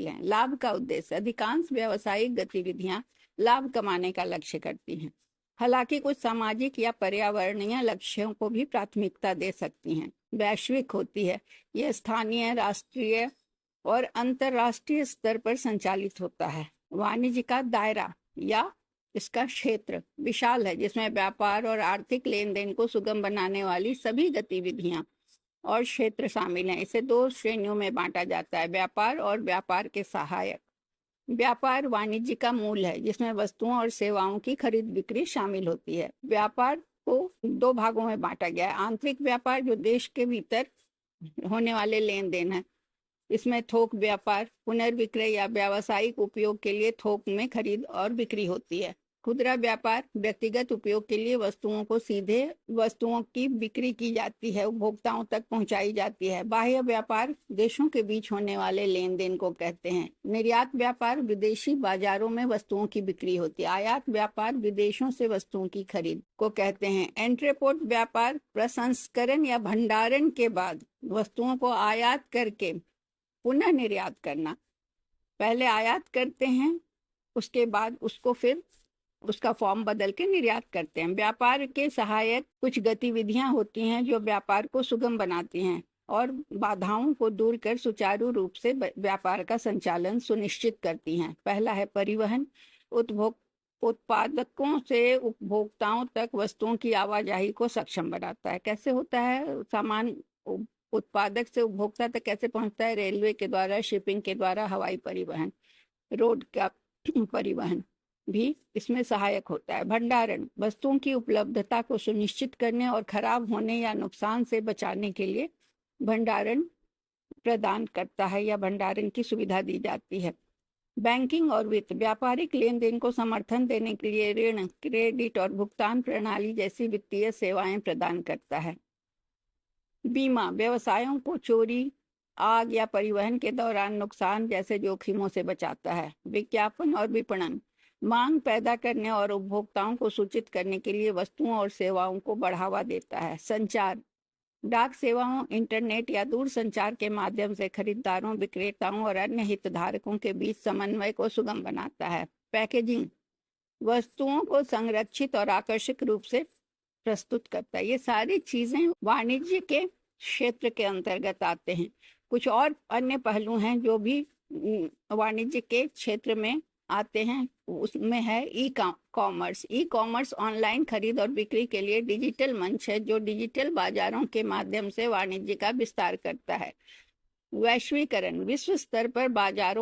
शामिल हैं। लाभ का उद्देश्य, अधिकांश व्यावसायिक गतिविधियां लाभ कमाने का लक्ष्य करती हैं। हालांकि कुछ सामाजिक या पर्यावरणीय लक्ष्यों को भी प्राथमिकता दे सकती हैं। वैश्विक होती है, यह स्थानीय, राष्ट्रीय और अंतर्राष्ट्रीय स्तर पर संचालित होता है। वाणिज्य का दायरा या इसका क्षेत्र विशाल है, जिसमें व्यापार और आर्थिक लेन देन को सुगम बनाने वाली सभी गतिविधियां और क्षेत्र शामिल हैं। इसे 2 श्रेणियों में बांटा जाता है, व्यापार और व्यापार के सहायक। व्यापार वाणिज्य का मूल है, जिसमें वस्तुओं और सेवाओं की खरीद बिक्री शामिल होती है। व्यापार को 2 भागों में बांटा गया है। आंतरिक व्यापार, जो देश के भीतर होने वाले लेन देन है। इसमें थोक व्यापार, पुनर्विक्रय या व्यावसायिक उपयोग के लिए थोक में खरीद और बिक्री होती है। खुदरा व्यापार, व्यक्तिगत उपयोग के लिए वस्तुओं को सीधे वस्तुओं की बिक्री की जाती है, उपभोक्ताओं तक पहुंचाई जाती है। बाह्य व्यापार देशों के बीच होने वाले लेन देन को कहते हैं। निर्यात व्यापार, विदेशी बाजारों में वस्तुओं की बिक्री होती है। आयात व्यापार, विदेशों से वस्तुओं की खरीद को कहते हैं। एंट्रीपोर्ट व्यापार, प्रसंस्करण या भंडारण के बाद वस्तुओं को आयात करके पुनः निर्यात करना। पहले आयात करते हैं, उसके बाद उसको फिर उसका फॉर्म बदल के निर्यात करते हैं। व्यापार के सहायक कुछ गतिविधियां होती हैं जो व्यापार को सुगम बनाती हैं और बाधाओं को दूर कर सुचारू रूप से व्यापार का संचालन सुनिश्चित करती हैं। पहला है परिवहन। उत्पादकों से उपभोक्ताओं तक वस्तुओं की आवाजाही को सक्षम बनाता है। कैसे होता है? सामान उत्पादक से उपभोक्ता तक कैसे पहुंचता है? रेलवे के द्वारा, शिपिंग के द्वारा, हवाई परिवहन, रोड का परिवहन भी इसमें सहायक होता है। भंडारण, वस्तुओं की उपलब्धता को सुनिश्चित करने और खराब होने या नुकसान से बचाने के लिए भंडारण प्रदान करता है या भंडारण की सुविधा दी जाती है। बैंकिंग और वित्त, व्यापारिक लेन देन को समर्थन देने के लिए ऋण, क्रेडिट और भुगतान प्रणाली जैसी वित्तीय सेवाएं प्रदान करता है। बीमा, व्यवसायों को चोरी, आग या परिवहन के दौरान नुकसान जैसे जोखिमों से बचाता है। विज्ञापन और विपणन, मांग पैदा करने और उपभोक्ताओं को सूचित करने के लिए वस्तुओं और सेवाओं को बढ़ावा देता है। संचार, डाक सेवाओं, इंटरनेट या दूर संचार के माध्यम से खरीदारों, विक्रेताओं और अन्य हितधारकों के बीच समन्वय को सुगम बनाता है। पैकेजिंग, वस्तुओं को संरक्षित और आकर्षक रूप से प्रस्तुत करता है। ये सारी चीजें वाणिज्य के क्षेत्र के अंतर्गत आते हैं। कुछ और अन्य पहलू हैं जो भी वाणिज्य के क्षेत्र में आते हैं। उसमें है e commerce. E commerce online खरीद और बिक्री के लिए डिजिटल मंच है, जो डिजिटल बाजारों के माध्यम से वाणिज्य का विस्तार करता है। वैश्वीकरण, विश्व स्तर पर बाजारों